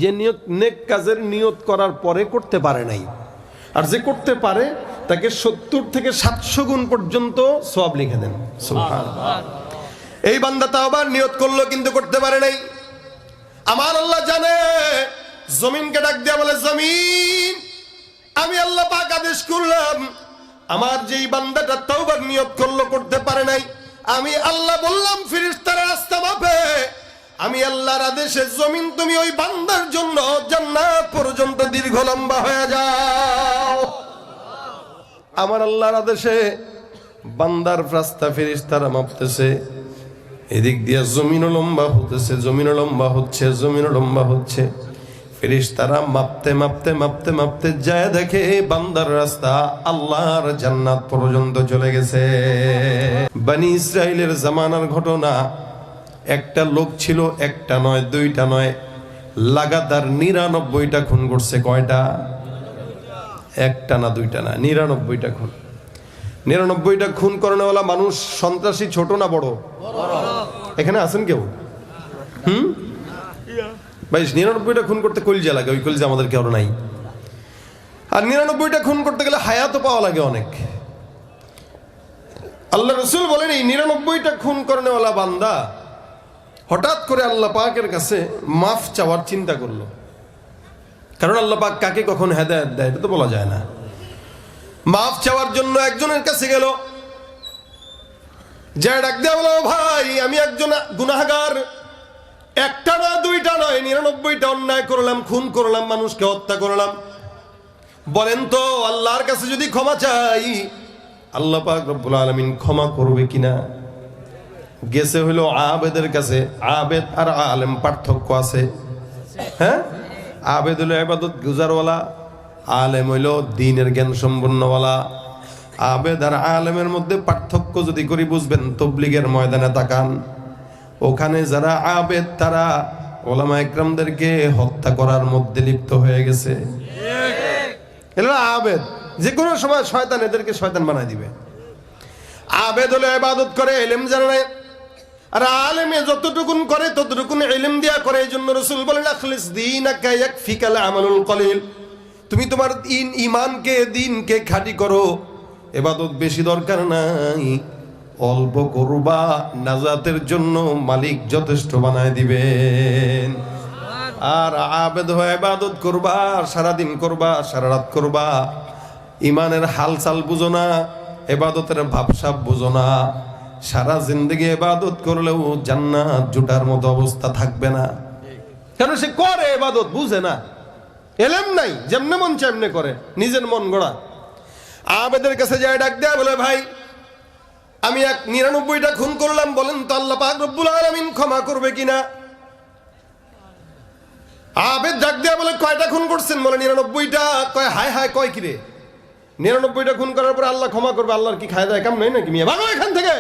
যে নিয়ত নেক কাজের নিয়ত করার পরে করতে পারে নাই, আর যে করতে পারে তাকে 70 থেকে 700 গুণ পর্যন্ত সওয়াব লিখে দেন। সুবহানাল্লাহ। এই বান্দা তাওবার নিয়ত করলো কিন্তু করতে পারে নাই। আমার আল্লাহ জানে, জমিনকে ডাক দিয়া বলে, জমিন আমি আল্লাহ পাক আদেশ করলাম, আমার যেই বান্দাটা তাওবার নিয়ত করলো করতে পারে নাই, আমি আল্লাহ বললাম ফেরেশতারা রাস্তা মাপে, আমি আল্লাহর আদেশে জমিন তুমি ওই বান্দার জন্য জান্নাত পর্যন্ত দীর্ঘ লম্বা হয়ে যাও। আমার আল্লাহর আদেশে বান্দার রাস্তা ফেরেশতারা মাপতেছে, এদিক দিয়ে জমিনও লম্বা হতেছে, জমিনও লম্বা হচ্ছে, জমিনও লম্বা হচ্ছে। ফেরেশতারা মাপতে মাপতে মাপতে মাপতে যায় দেখে বান্দার রাস্তা আল্লাহর জান্নাত পর্যন্ত চলে গেছে। বনি ইসরাইলের জামানার ঘটনা। একটা লোক ছিল, একটা নয়, দুইটা নয়, লাগাতার 99টা খুন করছে। কয়টা? একটা না, দুইটা না, 99টা খুন। 99টা খুন করানোওয়ালা মানুষ সন্ত্রাসী ছোট না বড়? এখানে আছেন কেউ? ভাই 99টা খুন করতে কলিজা লাগে, ওই কলিজা আমাদের কেউ নাই। আর 99টা খুন করতে গেলে হায়াতও পাওয়া লাগে অনেক। আল্লাহ রাসূল বলেন, এই 99টা খুন করানোওয়ালা বান্দা হঠাৎ করে আল্লাহ পাকের কাছে মাফ চাওয়ার চিন্তা করলো। কারণ আল্লাহ পাক কাকে কখন হেদায়েত দেয় এটা তো বলা যায় না। মাফ চাওয়ার জন্য একজনের কাছে গেল, যে ডাক দেয়া বলো, ভাই আমি একজন গুনাহগার, একটা না দুইটা নয় 99টা অন্যায় করলাম, খুন করলাম, মানুষকে হত্যা করলাম, বলেন তো আল্লাহর কাছে যদি ক্ষমা চাই আল্লাহ পাক রব্বুল আলামিন ক্ষমা করবে কিনা? গেছে হইলো আবেদের কাছে। আবেদ আর আলেম পার্থক্য আছে, হ্যাঁ? আবেদ হইলো ইবাদত গুজারওয়ালা, আলেম হইলো দ্বীনের জ্ঞান সম্পন্নওয়ালা। আবেদ আর আলেমের মধ্যে পার্থক্য যদি করি বুঝবেন, তবলিগের ময়দানে তাকান, ওখানে যারা আবেদ তারা ওলামা ইকরামদেরকে হত্যা করার মধ্যে লিপ্ত হয়ে গেছে। এরা আবেদ, যে কোনো সময় শয়তান এদেরকে শয়তান বানায় দিবে। আবেদ হলে ইবাদত করে, ইলম জানে না। আর আলেমে যতটুকুন করে ততটুকুন ইলম দিয়া করে। এই জন্য রাসূল বলেন, আখলিস দীনাকা ইয়াকফিকাল আমালুল কলিল। তুমি তোমার ঈমানকে, দ্বীনকে খাঁটি করো, ইবাদত বেশি দরকার নাই, অল্প করবা, নাজাতের জন্য মালিক যথেষ্ট বানায় দিবেন। আর আবেদ হয়ে ইবাদত করবা, সারাদিন করবা, সারা রাত করবা, ইমানের হালচাল বুঝো না, ইবাদতের ভাবসাব বুঝো না, সারা জিন্দেগি ইবাদত করলেও জান্নাত জুটার মতো অবস্থা থাকবে না। কারণ সে করে ইবাদত, বুঝে না, এলেম নাই, যেমনে মন চেমনে করে, নিজের মন গড়া। আবেদের কাছে যায় ডাক দেয়া বলে, ভাই আমি 99টা খুন করলাম, বলেন তো আল্লাহ পাক রব্বুল আলামিন ক্ষমা করবে কিনা? আবেদ ডাক দেয়া বলে, কয়টা খুন করছেন? বলে 99টা। কয় হায় হায়, কয় কিরে 99টা খুন করার পর আল্লাহ ক্ষমা করবে? আল্লাহর কি খায় দেয় কাম নাই নাকি? মিয়া ভাগো এখান থেকে।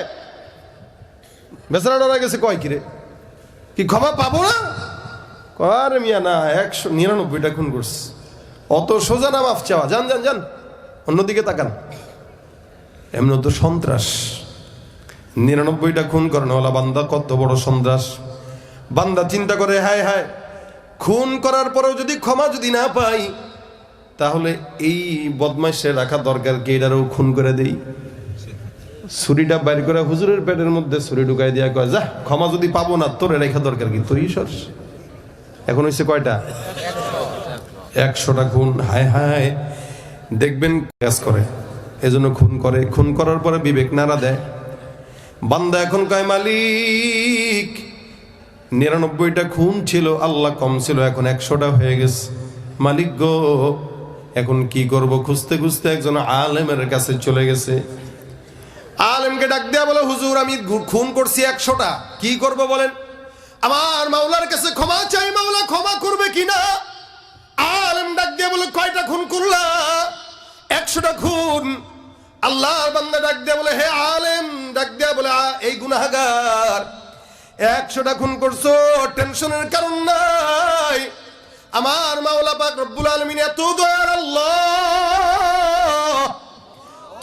বেচারা ডরা গেছে, কয় কিরে কি ক্ষমা পাবো না? আরে মিয়া না, 199টা খুন করছে, অত সোজা না মাফ চাওয়া। যান যান যান, অন্যদিকে তাকান। এমন তো সন্ত্রাস। 99টা খুন করানোওয়ালা বান্দা কত বড় সন্ত্রাস। বান্দা চিন্তা করে, হায় হায়, খুন করার পরেও যদি ক্ষমা যদি না পাই, তাহলে এই বদমাইশে রাখা দরকার কি, এটারও খুন করে দেই। ছুরিটা বাইর করে হুজুরের পেটের মধ্যে ছুরি ঢুকাই দিয়া কয়, যা ক্ষমা যদি পাবো না, তোর রেখা দরকার কি, তুই সর। এখন হয়েছে কয়টা? 100টা খুন। হায় হায়, দেখবেন কাজ করে, এজন্য খুন করে। খুন করার পরে বিবেক নাড়া দেয়। বান্দা এখন কয়, মালিক 99টা খুন ছিল, আল্লাহ কম ছিল, এখন 100টা হয়ে গেছে। মালিক গো, এখন কি করব? খুঁজতে খুঁজতে একজন আলেমের কাছে চলে গেছে। আলেমকে ডাক দেয়া বলে, হুজুর আমি খুন করছি 100টা, কি করব বলেন? আমার মাওলার কাছে ক্ষমা চাই, মাওলা ক্ষমা করবে কিনা? আলেম ডাক দেয়া বলে, কয়টা খুন করলা? 100টা খুন। আল্লাহর বান্দা ডাক দেয়া বলে, হে আলেম, ডাক দেয়া বলে, এই গুনাহগার 100টা খুন করছো, টেনশনের কারণ নাই। আমার মাওলা পাক রব্বুল আলামিন এত দয়ার আল্লাহ,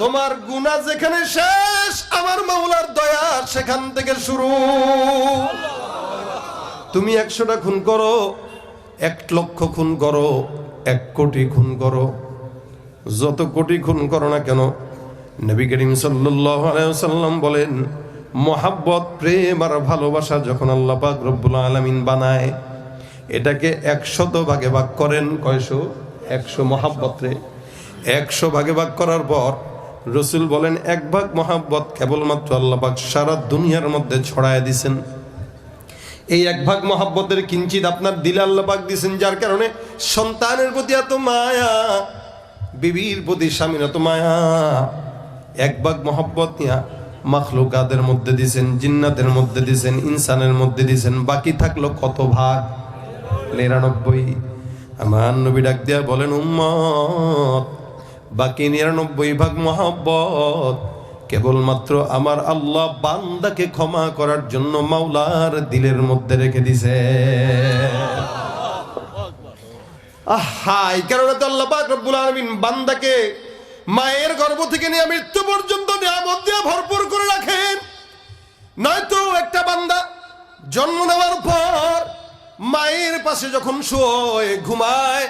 তোমার গুনাহ যেখানে শেষ, আমার মাওলার দয়া সেখান থেকে শুরু। তুমি 100টা খুন করো, 1,00,000 খুন করো, 1 কোটি খুন করো, যত কোটি খুন করো না কেন, নবী করিম সাল্লাল্লাহু আলাইহি ওয়াসাল্লাম বলেন, মহাব্বত, প্রেম আর ভালোবাসা যখন আল্লাহ পাক রব্বুল আলামিন বানায়, এটাকে 100 ভাগে ভাগ করেন। কয়শো? 100 মহাব্বত রে 100 ভাগে ভাগ করার পর রসুল বলেন 1 ভাগ মহাব্বত কেবলমাত্র আল্লাহ পাক সারা দুনিয়ার মধ্যে ছড়ায় দিছেন। এই 1 ভাগ মহাব্বতের কিঞ্চিত আপনার দিলে আল্লাহ পাক দিছেন, যার কারণে সন্তানের প্রতি এত মায়া, বিবির প্রতি স্বামীর এত মায়া। 1 ভাগ মহাব্বত নিয়া মাখলুকাতের মধ্যে দিছেন, জিন্নাতের মধ্যে দিছেন, ইনসানের মধ্যে দিছেন। বাকি থাকলো কত ভাগ? 99। আমার নবী ডাক দিয়া বলেন, উম্মত, বাকি 99 ভাগ মহাব্বত কেবলমাত্র আমার আল্লাহ বান্দাকে ক্ষমা করার জন্য মাওলার দিলের মধ্যে রেখে দিছে। আহা, এই কারণে তো আল্লাহ পাক রব্বুল আলামিন বান্দাকে মায়ের গর্ভ থেকে নিয়ে মৃত্যু পর্যন্ত নিয়ামত দিয়ে ভরপুর করে রাখেন। নয়তো একটা বান্দা জন্ম নেওয়ার পর মায়ের পাশে যখন শোয়, ঘুমায়,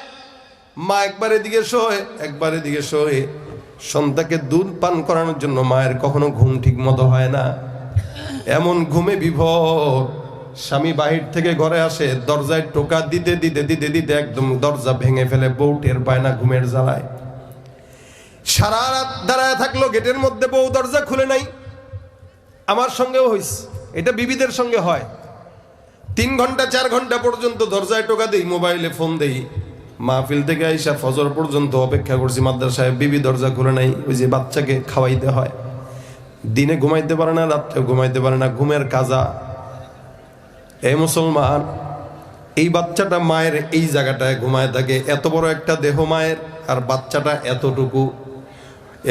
মা একবারে দিকে শোয়, একবারে দিকে শোয়। সন্তানকে দুধ পান করানোর জন্য মায়ের কখনো ঘুম ঠিক মতো হয় না। এমন ঘুমে বিভোর, স্বামী বাহির থেকে ঘরে আসে, দরজায় টোকা দিতে দিতে দিতে দিতে একদম দরজা ভেঙে ফেলে, বউ টের পায় না ঘুমের জ্বালায়। সারা রাত দাঁড়ায় থাকলো গেটের মধ্যে, বউ দরজা খুলে নাই। আমার সঙ্গেও হইছে, এটা বিবিদের সঙ্গে হয়। 3 ঘন্টা 4 ঘন্টা পর্যন্ত দরজায় টোকা দেই, মোবাইলে ফোন দেই। মাহফিল থেকে আইসা ফজর পর্যন্ত অপেক্ষা করছি মাদ্রাসায়, বিবি দরজা খুলে নাই। ওই যে বাচ্চাকে খাওয়াইতে হয়, দিনে ঘুমাইতে পারে না, রাত্রে ঘুমাইতে পারে না, ঘুমের কাজা। এই মুসলমান, এই বাচ্চাটা মায়ের এই জায়গাটায় ঘুমায় থাকে, এত বড় একটা দেহ মায়ের, আর বাচ্চাটা এতটুকু।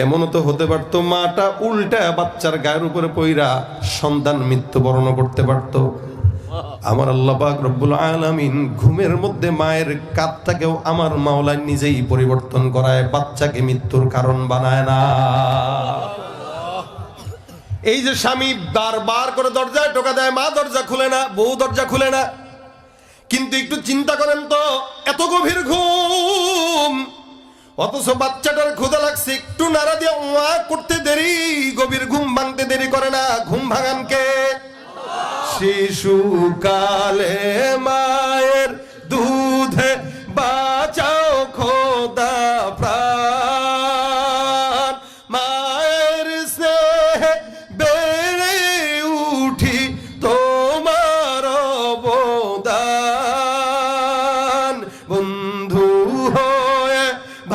এমনও তো হতে পারতো মাটা উল্টা বাচ্চার গায়ের উপরে পইরা সন্তান মৃত্যুবরণ করতে পারতো। আমার আল্লাহ পাক রব্বুল আলামিন ঘুমের মধ্যে মায়ের কাঁধটাকেও আমার মাওলা নিজেই পরিবর্তন করায়, বাচ্চাকে মৃত্যুর কারণ বানায় না। এই যে স্বামী বারবার করে দরজায় টোকা দেয়, মা দরজা খুলে না, বউ দরজা খুলে না। কিন্তু একটু চিন্তা করেন তো, এত গভীর ঘুম, অথচ বাচ্চাটার ক্ষুধা লাগছে, একটু নাড়া দিয়ে ওয়া করতে দেরি, গভীর ঘুম ভাঙতে দেরি করে না। ঘুম ভাঙান কে? শিশুকালে মায়ের দুধে বাঁচাও খোদা প্রাণ, মায়ের স্নেহে বেড়ে উঠি তোমার অবদান, বন্ধু হয়ে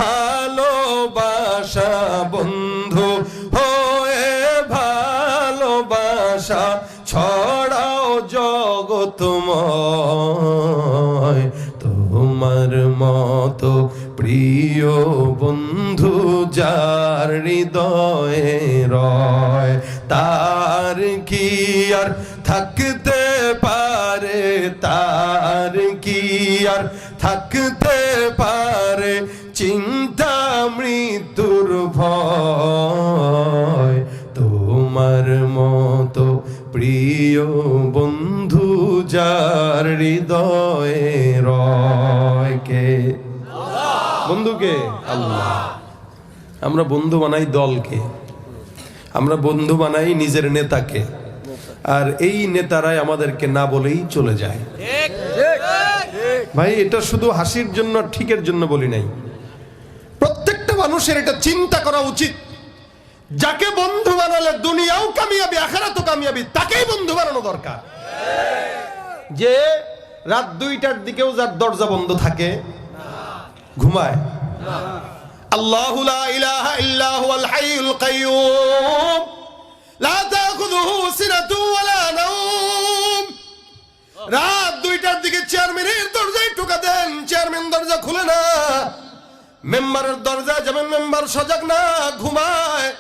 ভালোবাসা, বন্ধু হয়ে ভালোবাসা ছড়াও জগতময়, তোমার মতো প্রিয় বন্ধু যার হৃদয়ে রয়, তার কি আর থাকতে পারে, তার কি আর থাকতে পারে চিন্তা মৃত্যুর ভয়, তোমার মতো প্রিয় বন্ধু যার হৃদয়ে রয়। কে বন্ধুকে? আল্লাহ। আমরা বন্ধু বানাই দলকে, আমরা বন্ধু বানাই নিজের নেতাকে, আর এই নেতারাই আমাদেরকে না বলেই চলে যায়। ভাই, এটা শুধু হাসির জন্য, ঠিকের জন্য বলি নাই। প্রত্যেকটা মানুষের এটা চিন্তা করা উচিত, যাকে বন্ধু বানালে দুনিয়াও কামিয়াবি আখিরাতও কামিয়াবি, তাকেই বন্ধু বানানো দরকার। যে রাত 2টার দিকেও যার দরজা বন্ধ থাকে, ঘুমায়। আল্লাহু লা ইলাহা ইল্লা হুয়াল হাইয়ুল কাইয়্যুম লা তাখুযুহু সিনাতুন ওয়ালা নাওম। রাত 2টার দিকে চেয়ারম্যানের দরজায় টোকা দেন, চেয়ারম্যান দরজা খুলে না। মেম্বারের দরজায় যাবেন, মেম্বার সজাগ না, ঘুমায়।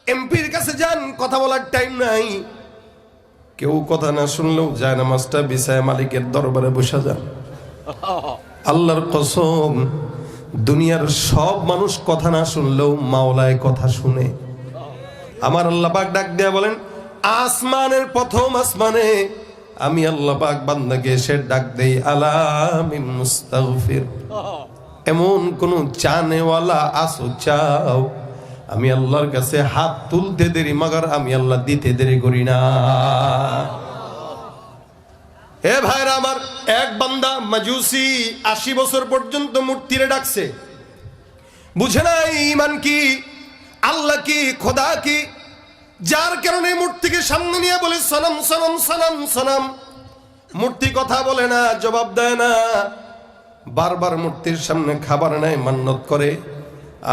এমপির কাছে যান, কথা বলার টাইম নাই। কেউ কথা না শুনলেও যায় নামাজটা বিছায় মালিকের দরবারে বসে যান। আল্লাহর কসম, দুনিয়ার সব মানুষ কথা না শুনলেও মাওলায় কথা শুনে। আমার আল্লাহ পাক ডাক দেয়া বলেন, আসমানের প্রথম আসমানে আমি আল্লাহ পাক বান্দাকে এসে ডাক দেই আলা মিন মুস্তাগফির, এমন কোন চানেওয়ালা আসো চাও, আমি আল্লাহর কাছে হাত তুলতে দেরি, মাগার আমি আল্লাহ দিতে দেরি করি না। এ ভাইরা আমার, এক বান্দা মাজুসি 80 বছর পর্যন্ত মূর্তিরে ডাকছে, বুঝে নাই ঈমান কি, আল্লাহ কি, খোদা কি, যার কারণে মূর্তিকে সামনে নিয়ে বলে সনম সনম সনম সনম। মূর্তি কথা বলে না, জবাব দেয় না, বারবার মূর্তির সামনে খাবার নেয়, মান্নত করে,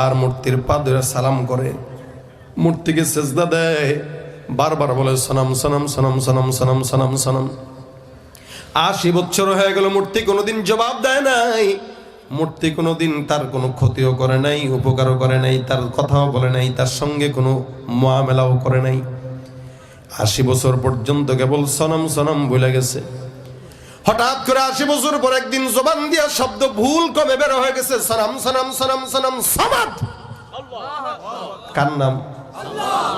আর মূর্তির পা ধরে সালাম করে, মূর্তিকে সেজদা দেয়, বারবার বলে সনম সনম সনম সনম সনম সনম সনম। 80 বছর হয়ে গেল, মূর্তি কোনোদিন জবাব দেয় নাই, মূর্তি কোনোদিন তার কোনো ক্ষতিও করে নাই, উপকারও করে নাই, তার কথাও বলে নাই, তার সঙ্গে কোনো মুআমেলাও করে নাই। 80 বছর পর্যন্ত কেবল সনম সনম বলে গেছে। হঠাৎ করে 80 বছর পর একদিন জবান দিয়া শব্দ ভুল কমে বের হয়ে গেছে, সনম সনম সনম সনম সামাদ। কার নাম?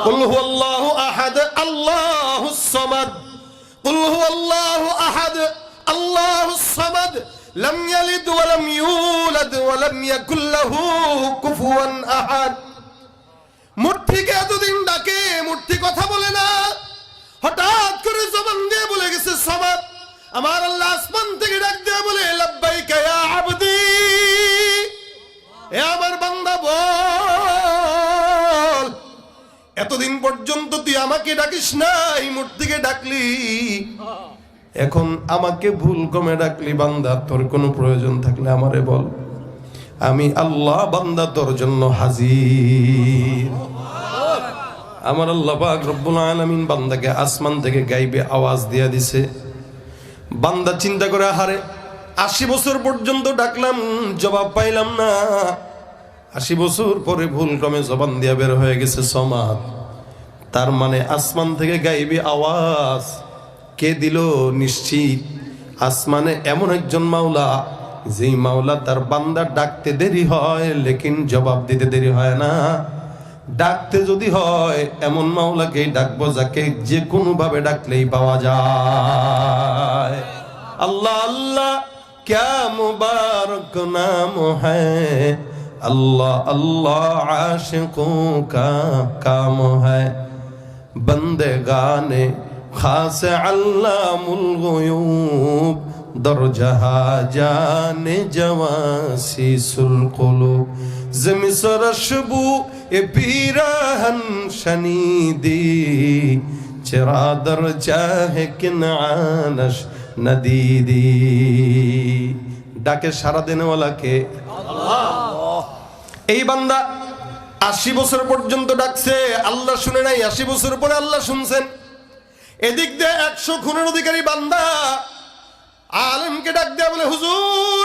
কুল হুয়াল্লাহু আহাদ আল্লাহুস সামাদ, কুল হুয়াল্লাহু আহাদ আল্লাহুস সামাদ, লাম ইয়ালিদ ওয়া লাম ইউলাদ ওয়া লাম ইয়াকুল লাহু কুফুয়ান আহাদ। মূর্তিকে এতদিন ডাকে, মূর্তি কথা বলে না, হঠাৎ করে জবান দিয়ে বলে গেছে সামাদ। আমার আল্লাহ আসমান থেকে ডাক দিয়ে বলে লাব্বাইকা ইয়া আবদি, এ আমার বান্দা বল, এতদিন পর্যন্ত তুই আমাকে ডাকিস নাই, মূর্তিকে ডাকলি, এখন আমাকে ভুল কমে ডাকলি, বান্দা তোর কোনো প্রয়োজন থাকলে আমারে বল, আমি আল্লাহ বান্দা তোর জন্য হাজির। আমার আল্লাহ পাক রব্বুল আলামিন বান্দাকে আসমান থেকে গাইবে আওয়াজ দিয়ে দিছে। বান্দা চিন্তা করে, হারে 80 বছর পর্যন্ত ডাকলাম, জবাব পাইলাম না, 80 বছর পরে ভুল ক্রমে জবান দিয়ে বের হয়ে গেছে সমাদ। তার মানে আসমান থেকে গাইবে আওয়াজ কে দিল? নিশ্চিত আসমানে এমন একজন মাওলা, যেই মাওলা তার বান্দা ডাকতে দেরি হয় লেকিন জবাব দিতে দেরি হয় না। ডাকতে যদি হয় এমন মাওলাকেই ডাকবো যাকে যে কোনো ভাবে ডাকলেই পাওয়া যায়। আল্লাহ আল্লাহ क्या मुबारक नाम है, अल्लाह अल्लाह आशिकों का काम है, बंदेगाने खास अल्लामुल गुयूब, दरजहा जाने जवासीसुल कुलूब, ज़मिसरशबू ए पीराहन शनीदी, चरादर चाहे किनानश नदीदी। ডাকে সারা দেনেওয়ালাকে আল্লাহ। এই বান্দা 80 বছর পর্যন্ত ডাকছে, আল্লাহ শুনে নাই, 80 বছর পরে আল্লাহ শুনছেন। এদিক দিয়ে 100 খুনের অধিকারী বান্দা আলেমকে ডাক দেয়া বলে, হুজুর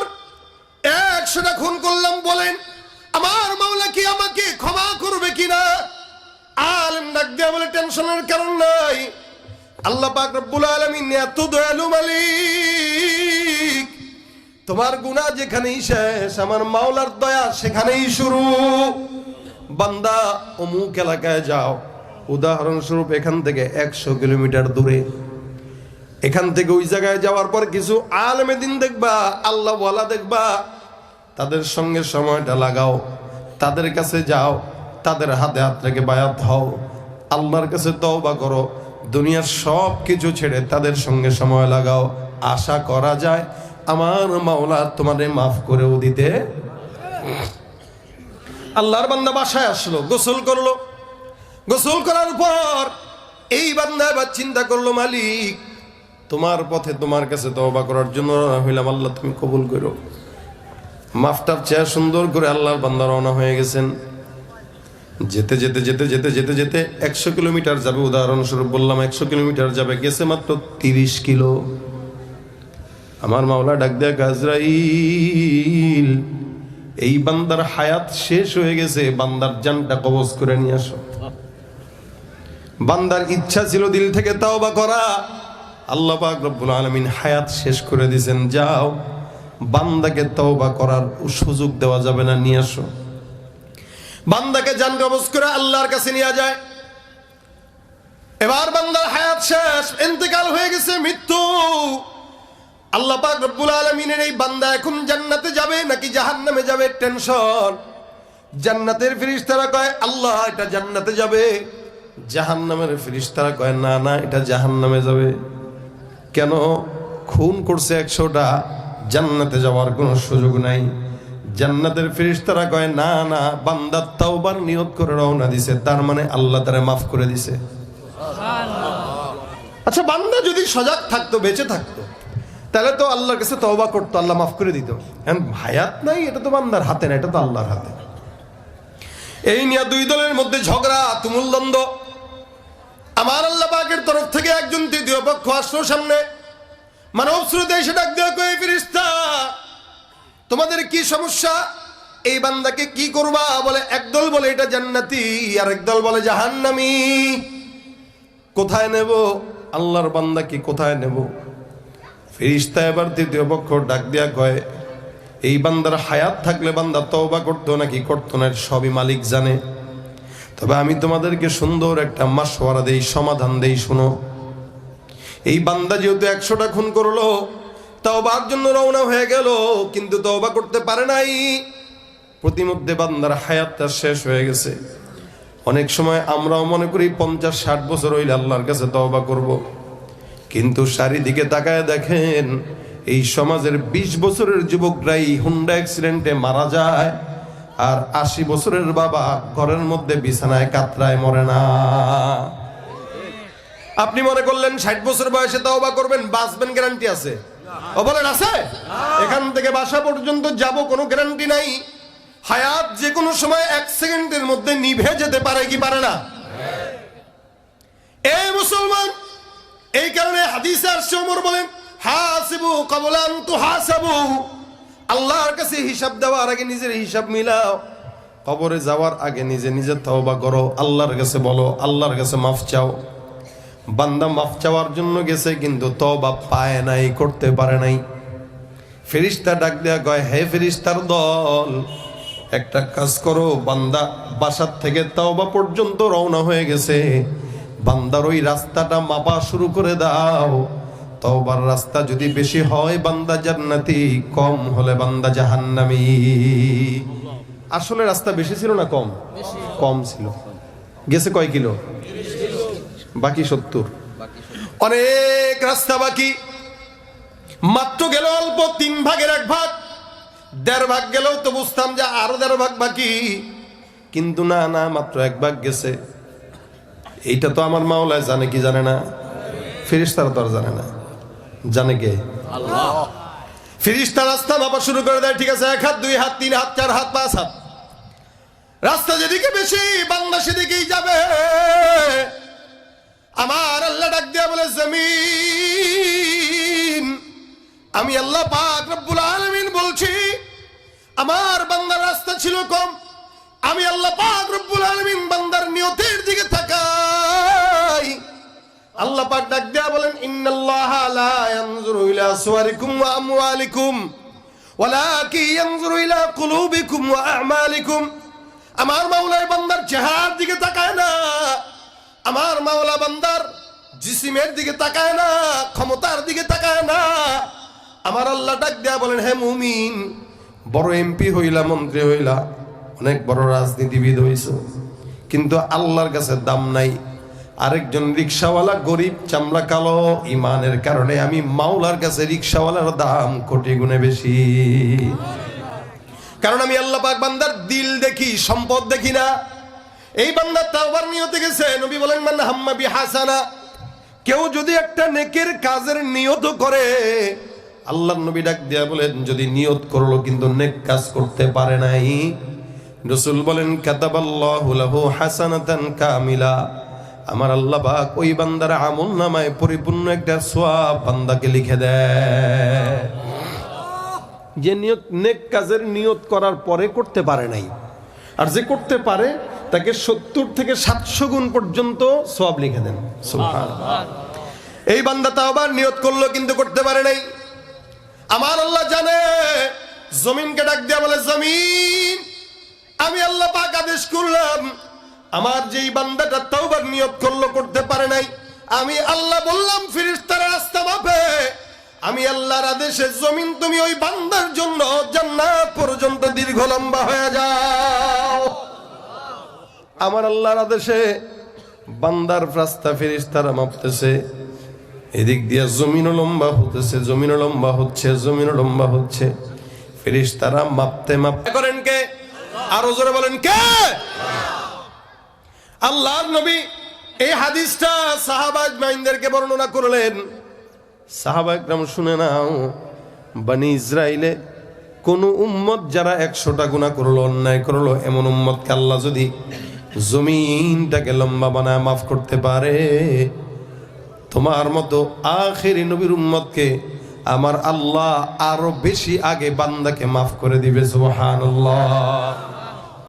100টা খুন করলাম, বলেন আমার মাওলা কি আমাকে ক্ষমা করবে কিনা? আলেম ডাক দেয়া বলে, টেনশনের কারণ নাই, আল্লাহ পাক রব্বুল আলামিন এত দয়ালু মালিক, তোমার গুনাহ যেখানেই শেষ আমার মাওলার দয়া সেখানেই শুরু। বান্দা অমুক এলাকায় যাও, উদাহরণস্বরূপ এখান থেকে 100 কিলোমিটার দূরে, এখান থেকে ওই জায়গায় যাওয়ার পর কিছু আলেমে দিন দেখবা, আল্লাহ ওয়ালা দেখবা, তাদের সঙ্গে সময়টা লাগাও, তাদের কাছে যাও, তাদের হাতে হাত রেখে বায়াত হও, আল্লাহর কাছে তওবা করো, দুনিয়ার সব কিছু ছেড়ে তাদের সঙ্গে সময় লাগাও। আশা করা যায় আমার মাওলা তোমারে মাফ করেও দিতে। আল্লাহর বান্দা বাসায় আসলো, গোসল করলো, গোসল করার পর এই বান্দা এবার চিন্তা করলো, মালিক তোমার পথে তোমার কাছে তওবা করার জন্য রওনা হইলাম, আল্লাহ তুমি কবুল করো। মাফটার চেয়ে সুন্দর করে আল্লাহর বান্দা রওনা হয়ে গেছেন। যেতে যেতে যেতে যেতে যেতে যেতে 100 কিলোমিটার যাবে, উদাহরণস্বরূপ বললাম 100 কিলোমিটার যাবে, গেছে মাত্র 30 কিলো। আমার মাওলা ডাক দেয়া, আজরাইল এই বান্দার হায়াত শেষ হয়ে গেছে, বান্দার জানটা কবজ করে নিয়ে আসো। বান্দার ইচ্ছা ছিল দিল থেকে তওবা করা, আল্লাহ পাক রব্বুল আলামিন হায়াত শেষ করে দিয়েছেন, যাও বান্দাকে তওবা করার সুযোগ দেওয়া যাবে না, নিয়ে আসো। বান্দাকে জান কবজ করে আল্লাহর কাছে নিয়ে যায়। এবার বান্দার হায়াত শেষ, ইন্তেকাল হয়ে গেছে, মৃত্যু। আল্লাহ পাক রব্বুল আলামিনের এই বান্দা এখন জান্নাতে যাবে নাকি জাহান্নামে যাবে টেনশন। জান্নাতের ফেরেশতারা কয় আল্লাহ এটা জান্নাতে যাবে, জাহান্নামের ফেরেশতারা কয় না না এটা জাহান্নামে যাবে। কেন? খুন করছে 100টা, জান্নাতে যাওয়ার কোনো সুযোগ নাই। জান্নাতের ফেরেশতারা কয় না না, বান্দা তাওবার নিয়ত করে রওনা দিছে, তার মানে আল্লাহ তারে মাফ করে দিছে। আচ্ছা, বান্দা যদি সজাগ থাকতো, বেঁচে থাকতো, তাহলে তো আল্লাহর কাছে তওবা করতো, আল্লাহ মাফ করে দিত। এখন হায়াত নাই, এটা তো বান্দার হাতে না, এটা তো আল্লাহর হাতে। এই নিয়ে দুই দলের মধ্যে ঝগড়া, তুমুল দ্বন্দ্ব। আমার আল্লাহ পাকের তরফ থেকে একজন তৃতীয় পক্ষ আসলো সামনে, মানব স্রোতে এসে ডাক দেওয়া, কই ফেরেশতা তোমাদের কি সমস্যা? এই বান্দাকে কি করবা? বলে একদল বলে এটা জান্নাতি, আর একদল বলে জাহান্নামী। কোথায় নেব? আল্লাহর বান্দাকে কোথায় নেব? ফেরেশতা এবার তৃতীয় পক্ষ ডাক দিয়া কয়, এই বান্দার হায়াত থাকলে বান্দা তওবা করতো নাকি করতো না সবই মালিক জানে। তবে আমি তোমাদেরকে সুন্দর একটা মাশওয়ারা দেই, সমাধান দেই, শুনো। এই বান্দা যেহেতু 100টা খুন করলো, তওবার জন্য রওনা হয়ে গেল, কিন্তু তওবা করতে পারে নাই। প্রতিমধ্যে বান্দার হায়াতটা শেষ হয়ে গেছে। অনেক সময় আমরাও মনে করি 50-60 বছর হইলে আল্লাহর কাছে তওবা করব, কিন্তু চারিদিকে তাকায় দেখেন এই সমাজের 20 বছরের যুবকরাই হুন্ডা অ্যাক্সিডেন্টে মারা যায়, আর 80 বছরের বাবা ঘরের মধ্যে বিছানায় কাতরায় মরে না। আপনি মনে করলেন 60 বছর বয়সে তওবা করবেন, বাঁচবেন, গ্যারান্টি আছে? ও বলেন আছে? এখান থেকে বাসা পর্যন্ত যাব, কোনো গ্যারান্টি নাই। হায়াত যে কোনো সময় 1 সেকেন্ডের মধ্যে নিভে যেতে পারে কি পারে না? এই মুসলমান, এই কারণে হাদিসে আসছে, ওমর বলেন হাসিবু ক্বাবলা আন তুহাসাবু, আল্লাহর কাছে হিসাব দেওয়ার আগে নিজের হিসাব মিলাও, কবরে যাওয়ার আগে নিজে নিজে তওবা করো, আল্লাহর কাছে বলো, আল্লাহর কাছে মাফ চাও। বান্দা মাফ চাওয়ার জন্য গেছে, কিন্তু তওবা পায় নাই, করতে পারে নাই। ফেরেশতা ডাক দেয়া কয়, হে ফেরেশতার দল, একটা কাজ করো, বান্দা বাসার থেকে তওবা পর্যন্ত রওনা হয়ে গেছে, বান্দার ওই রাস্তাটা মাপা শুরু করে দাও। তওবার রাস্তা যদি বেশি হয় বান্দা জান্নাতি, কম হলে বান্দা জাহান্নামী। আসলে রাস্তা বেশি ছিল না কম? কম ছিল। গেছে কয় কিলো? বাকি 70। অনেক রাস্তা বাকি। মাত্র গেল অল্প, 3 ভাগের 1 ভাগ, 1.5 ভাগ গেলেও তো বুঝতাম যে আরো 1.5 ভাগ বাকি, কিন্তু না না, মাত্র 1 ভাগ গেছে। এইটা তো আমার মাওলায় জানে কি জানে না? ফেরেশতারা তো আর জানে না। জানে কে? আল্লাহ। ফেরেশতা রাস্তা মাপা শুরু করে দেয়, ঠিক আছে, 1 হাত, 2 হাত, 3 হাত, 4 হাত, 5 হাত। রাস্তা যেদিকে বেশি বান্দা সেদিকেই যাবে। আমার আল্লাহ ডাক দিয়া বলে, জমিন, আমি আল্লাহ পাক রব্বুল আলামিন বলছি, আমার বান্দার রাস্তা ছিল কম, আমি আল্লাহ পাক রব্বুল আলামিন বান্দার নিয়তের দিকে তাকাই। আল্লাহ পাক ডাক দিয়া বলেন, ইন্নাল্লাহা লা ইয়ানজুরু ইলা সুওয়ারিকুম ওয়া আমওয়ালিকুম ওয়ালাকিন ইয়ানজুরু ইলা কুলুবিকুম ওয়া আমালিকুম। আমার মাওলা বান্দার চেহারার দিকে তাকায় না, আমার মাওলা বান্দার জিসিমের দিকে তাকায় না, ক্ষমতার দিকে তাকায় না। আমার আল্লাহ ডাক দেয়া বলেন, হে মুমিন, বড় এমপি হইলা, মন্ত্রী হইলা, অনেক বড় রাজনীতিবিদ হইছো, কিন্তু আল্লাহর কাছে দাম নাই। আরেকজন রিকশাওয়ালা গরিব, চামড়া কালো, ইমানের কারণে আমি মাওলার কাছে রিকশাওয়ালার দাম কোটি গুণে বেশি। কারণ আমি আল্লাহ পাক বান্দার দিল দেখি, সম্পদ দেখি না। এই বান্দা তাওবার নিয়তে গেছে। নবী বলেন, মান হাম্মা বিহাসানা, কেউ যদি একটা নেকের কাজের নিয়ত করে, আল্লাহর নবী ডাক দিয়া বলেন, যদি নিয়ত করলো কিন্তু নেক কাজ করতে পারে নাই, রাসূল বলেন, কাতাবাল্লাহু লাহু হাসানাতান কামিলা, আমার আল্লাহ পাক ওই বান্দার আমলনামায় পরিপূর্ণ একটা সওয়াব বান্দাকে লিখে দেয়। যে নিয়ত, নেক কাজের নিয়ত করার পরে করতে পারে নাই, আর যে করতে পারে তাকে 70 থেকে 700 গুণ পর্যন্ত সওয়াব লিখে দেন। সুবহানাল্লাহ। এই বান্দা তাওবার নিয়ত করলো কিন্তু করতে পারে নাই। আমার আল্লাহ জানে। জমিনকে ডাক দিয়া বলে, জমিন, আমি আল্লাহ পাক আদেশ করলাম, আমার যেই বান্দাটা তাওবার নিয়ত করলো করতে পারে নাই, আমি আল্লাহ বললাম ফেরেশতারা রাস্তা মাপে, আমি আল্লাহর আদেশে জমিন তুমি ওই বান্দার জন্য জান্নাত পর্যন্ত দীর্ঘ লম্বা হয়ে যাও। আমার আল্লাহর আদেশে বান্দার রাস্তা ফেরেশতারা মাপতেছে, এদিক দিয়ে জমিনও লম্বা হতেছে, জমিনও লম্বা হচ্ছে, জমিনও লম্বা হচ্ছে। ফেরেশতারা মাপতে মাপতে করেন কে? আরো জোরে বলেন কে? আল্লাহর নবী এই হাদিসটা সাহাবা আজমাইনদেরকে বর্ণনা করলেন। সাহাবা একরাম শুনে নাও, বনি ইসরাইলে কোন উম্মত যারা 100টা গুনাহ করলো, অন্যায় করলো, এমন উম্মতকে আল্লাহ যদি জমিনটাকে লম্বা বানায় মাফ করতে পারে, তোমার মতো আখেরি নবীর উম্মতকে আমার আল্লাহ আরো বেশি আগে বান্দাকে মাফ করে দিবে। সুবহানাল্লাহ।